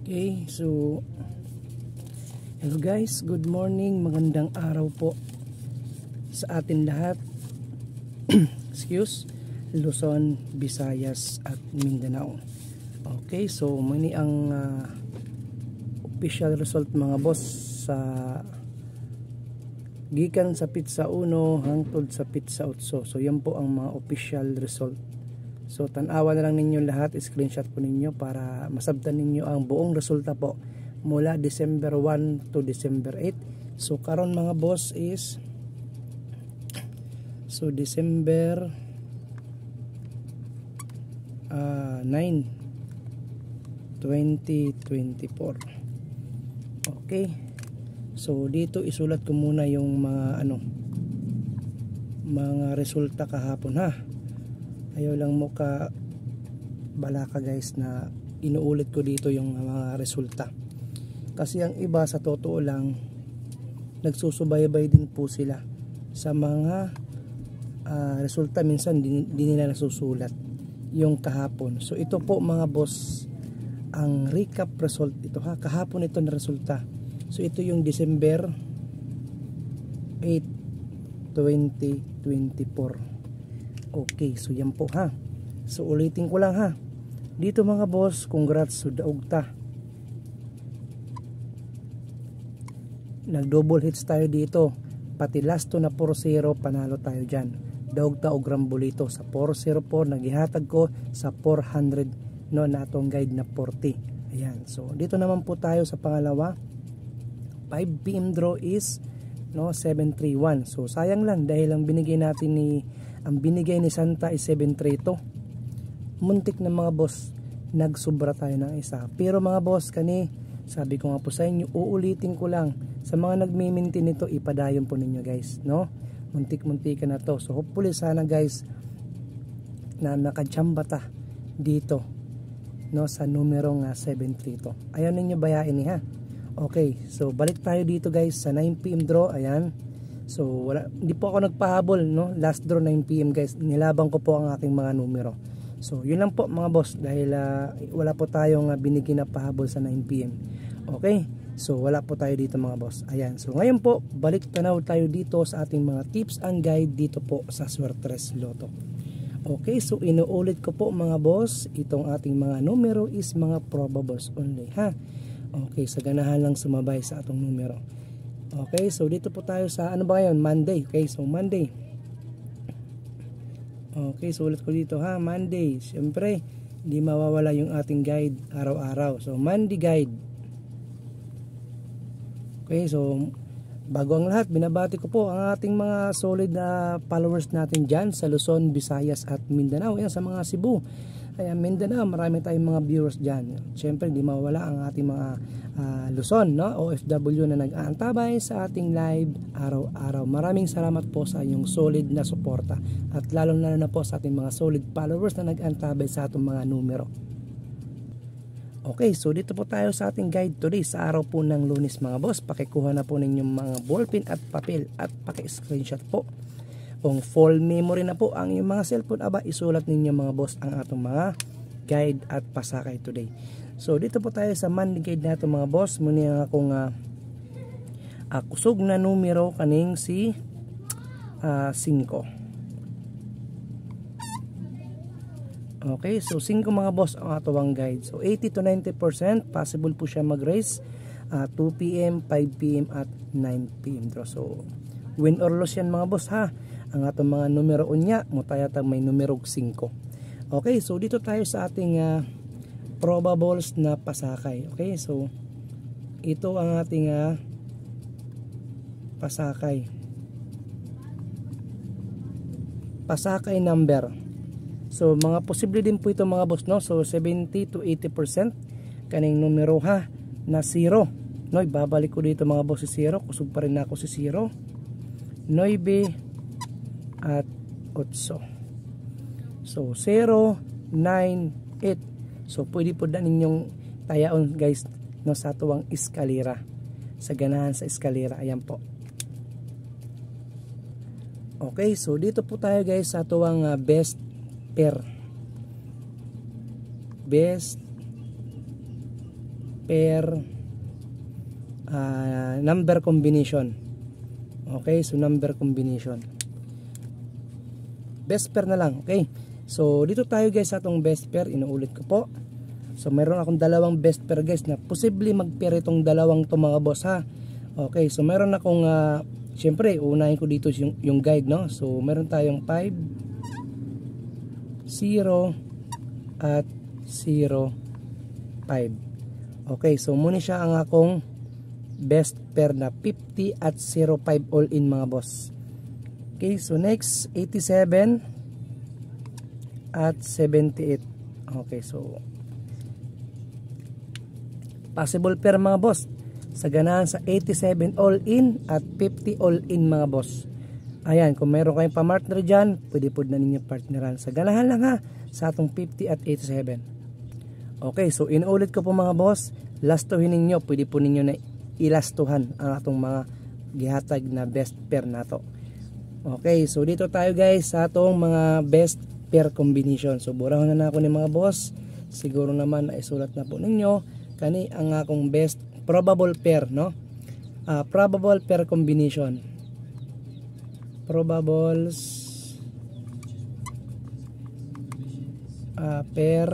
Okay, so hello guys, good morning, magandang araw po sa atin lahat. Excuse, Luzon, Visayas at Mindanao. Okay, so mani ang official result mga boss sa gikan sa pizza 1 hangtod sa pizza 8. So yan po ang mga official result. So tanawa na lang ninyo lahat, screenshot po ninyo para masabtan ninyo ang buong resulta po mula December 1 to December 8. So karon mga boss is December 9 2024. Okay, so dito isulat ko muna yung mga resulta kahapon ha. Ayaw lang mo ka balaka guys na inuulit ko dito yung mga resulta, kasi ang iba sa totoo lang nagsusubaybay din po sila sa mga resulta, minsan di nila nasusulat yung kahapon. So ito po mga boss ang recap result ito ha, kahapon ito na resulta. So ito yung December 8 2024. Okay, so yan po ha. So ulitin ko lang ha. Dito mga boss, congrats sa daog ta. Nag double hits tayo dito. Pati last to na 4-0 panalo tayo dyan. Daog ta og rambolito sa 404, nagihatag ko sa 400 no na atong guide na 40. Ayan. So dito naman po tayo sa pangalawa. 5 PM draw is 731. So sayang lang dahil ang binigay ni Santa is 732. Muntik na mga boss, nagsubra tayo ng isa. Pero mga boss, sabi ko nga po sa inyo, uulitin ko lang sa mga nagmiminti nito, ipadayon po ninyo guys, no? Muntik-muntikan na to. So hopefully sana guys na nakachamba ta dito, no, sa numero nga 732. Ayaw ninyo bayain ha. Okay, so balik tayo dito guys sa 9 PM draw. Ayan. So hindi po ako nagpahabol, no? Last draw 9 PM guys. Nilabang ko po ang aking mga numero. So yun lang po mga boss, dahil wala po tayong binigyan na pahabol sa 9 PM. Okay? So wala po tayo dito mga boss. Ayan. So ngayon po, balik tanaw tayo dito sa ating mga tips and guide dito po sa Suertres Lotto. Okay, so inuulit ko po mga boss, itong ating mga numero is mga probables only ha. Okay, sa ganahan lang sumabay sa atong numero. Okay, so dito po tayo sa ano ba ngayon? Monday. Okay, so Monday. Okay, so ulit ko dito ha, Monday. Siyempre, hindi mawawala yung ating guide araw-araw. So Monday guide. Okay, so bago ang lahat, binabati ko po ang ating mga solid na followers natin dyan sa Luzon, Visayas at Mindanao. Yan sa mga Cebu. Ayan, Mindanao, marami tayong mga viewers dyan. Siyempre, di mawala ang ating mga Luzon, no? OFW na nag-aantabay sa ating live araw-araw. Maraming salamat po sa inyong solid na suporta. At lalong na po sa ating mga solid followers na nag-aantabay sa atong mga numero. Okay, so dito po tayo sa ating guide today sa araw po ng Lunes mga boss. Pakikuha na po ninyong mga ballpen at papel at paki-screenshot po. Kung full memory na po ang inyong mga cellphone, isulat ninyo mga boss ang atong mga guide at pasakay today. So dito po tayo sa Monday guide nato mga boss. Muna nga akong kusog na numero kaning si 5. Okay, so 5 mga boss ang atong guide. So 80 to 90% possible po siya mag-raise 2 PM, 5 PM at 9 PM. So win or loss yan mga boss ha. Ang atong mga numero unya mutayatag may numero 5. Okay, so dito tayo sa ating probables na pasakay. Okay, so ito ang ating pasakay number. So mga posible din po ito mga boss, no? So 70 to 80% kaning numero ha na 0. No, ibabalik ko dito mga boss si 0. Kusog pa rin ako si 0. 9 at 8. So 0, 9, 8. So pwede po na ninyong tayaon guys, no, sa tuwang eskalera. Sa ganahan sa eskalera. Ayan po. Okay, so dito po tayo guys sa tuwang best pair. Best pair number combination. Okay, so number combination. Best pair na lang. Okay, so dito tayo guys sa atong best pair. Inuulit ko po. So meron akong dalawang best pair guys na posible mag-pair itong dalawang to mga boss ha. Okay, so meron akong syempre unahin ko dito yung guide, no. So meron tayong 5 0 at 0 5. Okay, so muna siya ang akong best pair na 50 at 05 all in mga boss. Okay, so next 87 at 78. Okay, so possible pair mga boss sa ganahan sa 87 all in at 50 all in mga boss. Ayan, kung meron kayong pa-partner dyan, pwede po na ninyo partneran. Sa ganahan lang ha, sa atong 50 at 87. Okay, so inuulit ko po mga boss, lastuhin ninyo, pwede po ninyo na ilastuhan ang atong mga gihatag na best pair nato. Okay, so dito tayo guys sa atong mga best pair combination. So burahon na ako ni mga boss. Siguro naman na isulat na po ninyo kani ang akong best probable pair, no? Probable pair combination. Probables pair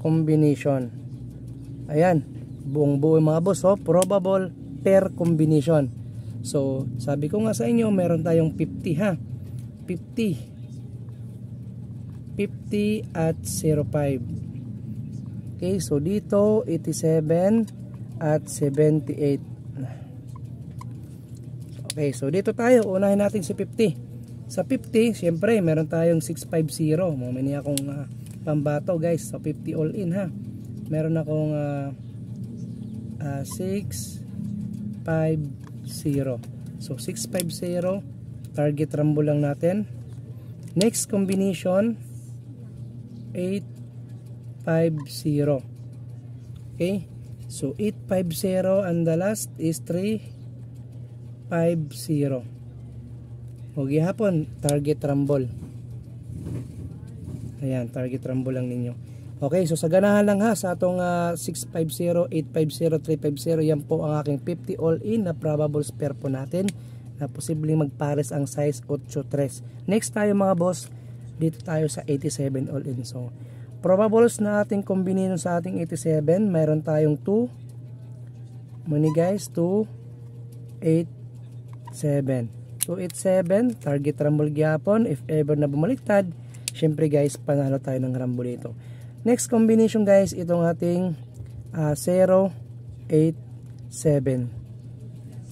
combination. Ayan, buong buo mga boss, oh, probable pair combination. So, sabi ko nga sa inyo, meron tayong 50 ha. 50 at 05. Okay, so dito 87 at 78. Okay, so dito tayo, unahin natin si 50. Sa 50, syempre, meron tayong 650. Mamani akong pambato guys, so 50 all in ha. Meron akong 650. So 650, target rumble lang natin. Next combination 850. Okay, so 850 and the last is 350. Okay hapon, target rumble. Ayan, target rumble lang ninyo. Okay, so sa ganahan lang ha, sa atong 650, 850, 350, yan po ang aking 50 all in na probable pair po natin na posibleng magpares ang size 8-3. Next tayo mga boss, dito tayo sa 87 all in. So, probables na ating kombinino sa ating 87, mayroon tayong 2, muni guys, 287. 287, target rumble gyapon. If ever na bumaliktad, syempre guys, panalo tayo ng rumble dito. Next combination guys, itong ating 087.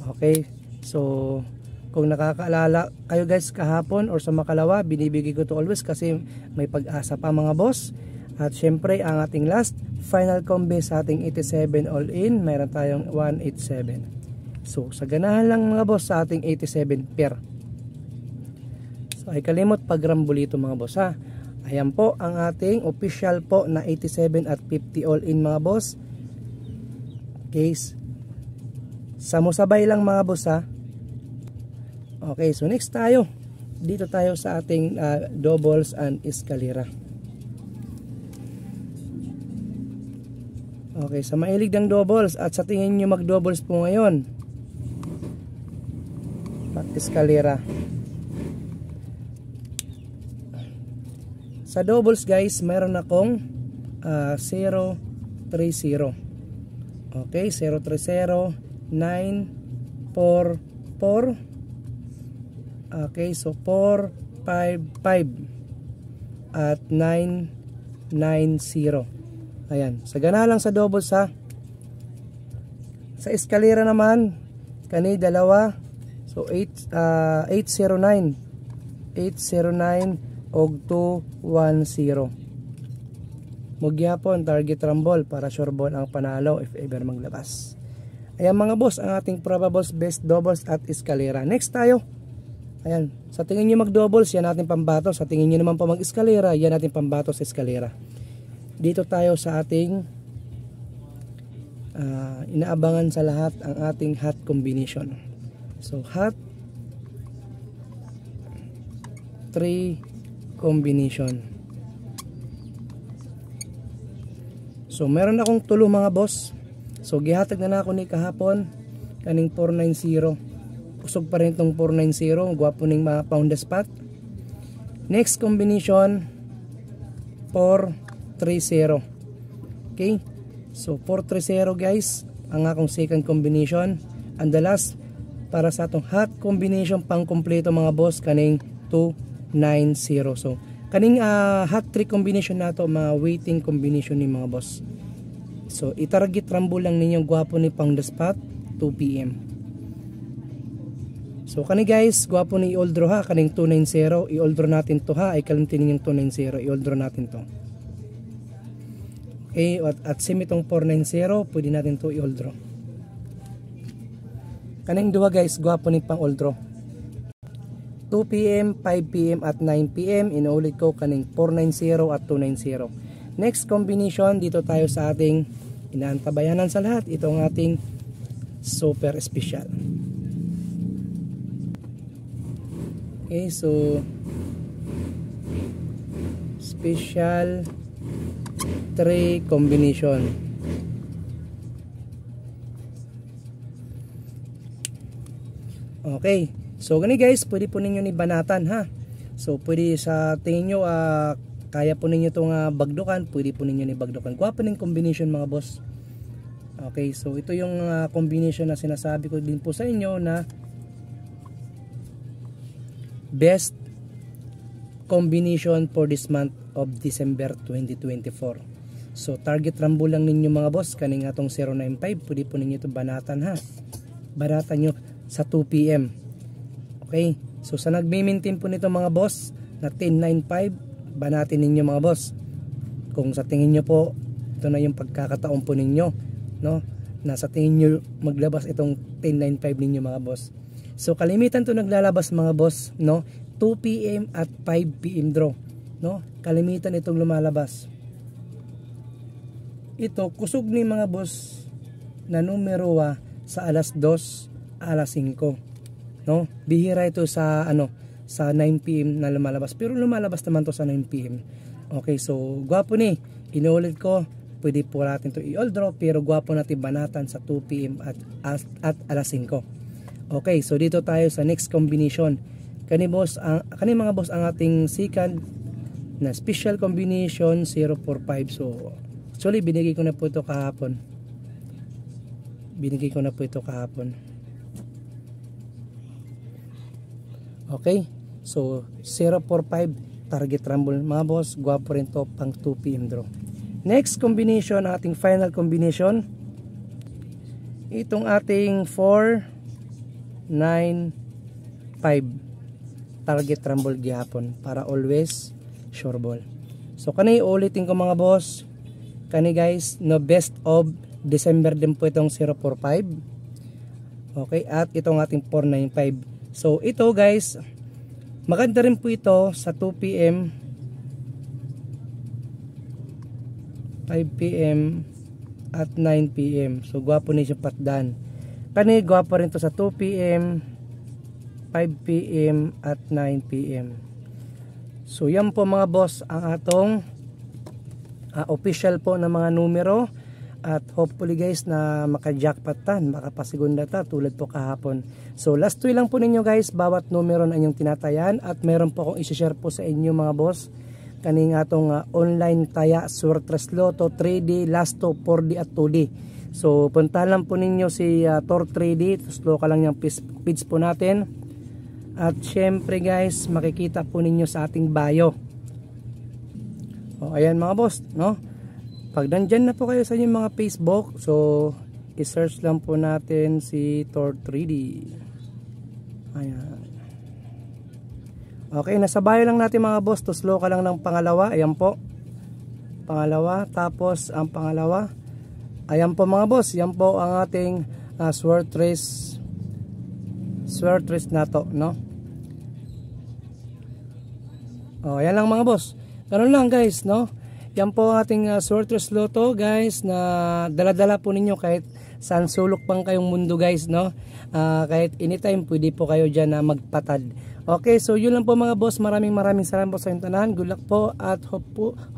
Okay, so kung nakakaalala kayo guys kahapon or sa makalawa, binibigay ko to always kasi may pag-asa pa mga boss. At syempre ang ating last final combi sa ating 87 all in, mayroon tayong 187. So sa ganahan lang mga boss sa ating 87 pair. So ay kalimot pag rambulito mga boss ha. Ayan po ang ating official po na 87 at 50 all in mga boss. Case samusabay lang mga boss ha. Okay, so next tayo. Dito tayo sa ating doubles and escalera. Okay, sa mailig ng doubles at sa tingin nyo mag doubles po ngayon, at escalera. Sa doubles guys, mayroon akong 030. Okay, 030 944. Okay, so 455 at 990. Ayan, sa gana lang sa doubles ha. Sa escalera naman, kani dalawa. So 809 og 210. Mugyapon target rumble para sure ball ang panalo if ever maglabas. Ayan mga boss, ang ating probables best doubles at escalera. Next tayo. Ayan, sa tingin nyo mag doubles, yan natin pambato. Sa tingin nyo naman pa mag escalera, yan natin pambato sa escalera. Dito tayo sa ating inaabangan sa lahat ang ating hot combination. So hot 3 combination. So meron akong tulo mga boss. So gihatag na ako ni kahapon kaning 490. Kusog pa rin tong 490, gwapo ning mga pound the spot. Next combination 430. Okay? So 430 guys, ang akong second combination. And the last para sa atong hot combination pang kompleto mga boss kaning 290. So kaning hot trick combination nato mga waiting combination ni mga boss. So itarget rambo lang ninyong gwapo ni pang the spot 2 PM. So kani guys, gwapo ni i-old draw ha, kaning 290, i-old draw natin to ha, ay kalimtin ninyong 290, i-old draw natin to. Okay, at same itong 490, pwede natin to i-old draw. Kaning duha guys, gwapo ni pang old draw. 2 PM, 5 PM at 9 PM, inuulit ko kaning 490 at 290. Next combination, dito tayo sa ating inaantabayanan sa lahat, itong ating super special. Okay, so special 3 combination. Okay, so gani guys, pwede po ninyo ni banatan ha. So pwede sa tingin nyo kaya po ninyo itong bagdukan, pwede po ninyo ni bagdukan. Gwapo ng combination mga boss. Okay, so ito yung combination na sinasabi ko din po sa inyo na best combination for this month of December 2024. So target rambo lang ninyo mga boss kaning atong 095, pwede po ninyo ito banatan ha. Banatan nyo sa 2 PM. Okay, so sa nagme-maintain po nito mga boss na 1095, banatin ninyo mga boss. Kung sa tingin nyo po ito na yung pagkakataon po ninyo, no, na sa tingin nyo maglabas itong 1095 ninyo mga boss. So kalimitan to naglalabas mga boss, no, 2 PM at 5 PM draw, no, kalimitan itong lumalabas. Ito kusog ni mga boss na numero sa alas 2, alas 5, no, bihira ito sa sa 9 PM na lumalabas, pero lumalabas naman to sa 9 PM. Okay, so gwapo ni, inuulit ko, pwede po natin to i-all draw, pero gwapo natin banatan sa 2 PM at alas 5. Okay, so dito tayo sa next combination. Kani mga boss ang ating second na special combination 045. So actually binigay ko na po ito kahapon. Okay, so 045 target rumble mga boss, gwapo rin to pang 2 PM draw. Next combination, ating final combination, itong ating 495 target rumble gihapon para always sure ball. So kani ulitin ko mga boss, kani guys no best of December din po itong 045. Okay, at itong ating 495. So ito guys, maganda rin po ito sa 2 PM, 5 PM at 9 PM. So gwapo ni siya patdan. Kani gwapo rin to sa 2 PM, 5 PM at 9 PM. So yan po mga boss ang atong official po na mga numero, at hopefully guys na maka-jackpot tan, makapasigunda ta tulad po kahapon. So last two lang po ninyo guys, bawat numero na inyong tinatayan, at meron po akong i-share po sa inyo mga boss kaning atong online taya Suertes Lotto 3D, Lasto, 4D at 2D. So puntahan lang po ninyo si Tor 3D, slow ka lang yung page po natin. At syempre guys, makikita po ninyo sa ating bio. O ayan mga boss, no? Pag nandyan na po kayo sa inyong mga Facebook, so i-search lang po natin si Tor 3D. Ayan. Okay, nasa bio lang natin mga boss, to slow ka lang ng pangalawa. Ayan po, pangalawa, tapos ang pangalawa. Ayan po mga boss, yan po ang ating Suertes na to, no? O, ayan lang mga boss. Ganun lang guys, no? Yan po ang ating Suertes Lotto guys, na dala-dala po ninyo kahit saan sulok pang kayong mundo guys, no? Kahit anytime pwede po kayo dyan na magpatad. Okay, so yun lang po mga boss. Maraming salamat po sa inyong tanan. Good luck po, at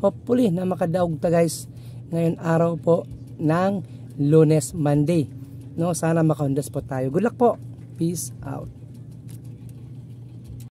hopefully na makadaog ta guys ngayon araw po ng Lunes, Monday. No, sana makaundas po tayo. Good luck po. Peace out.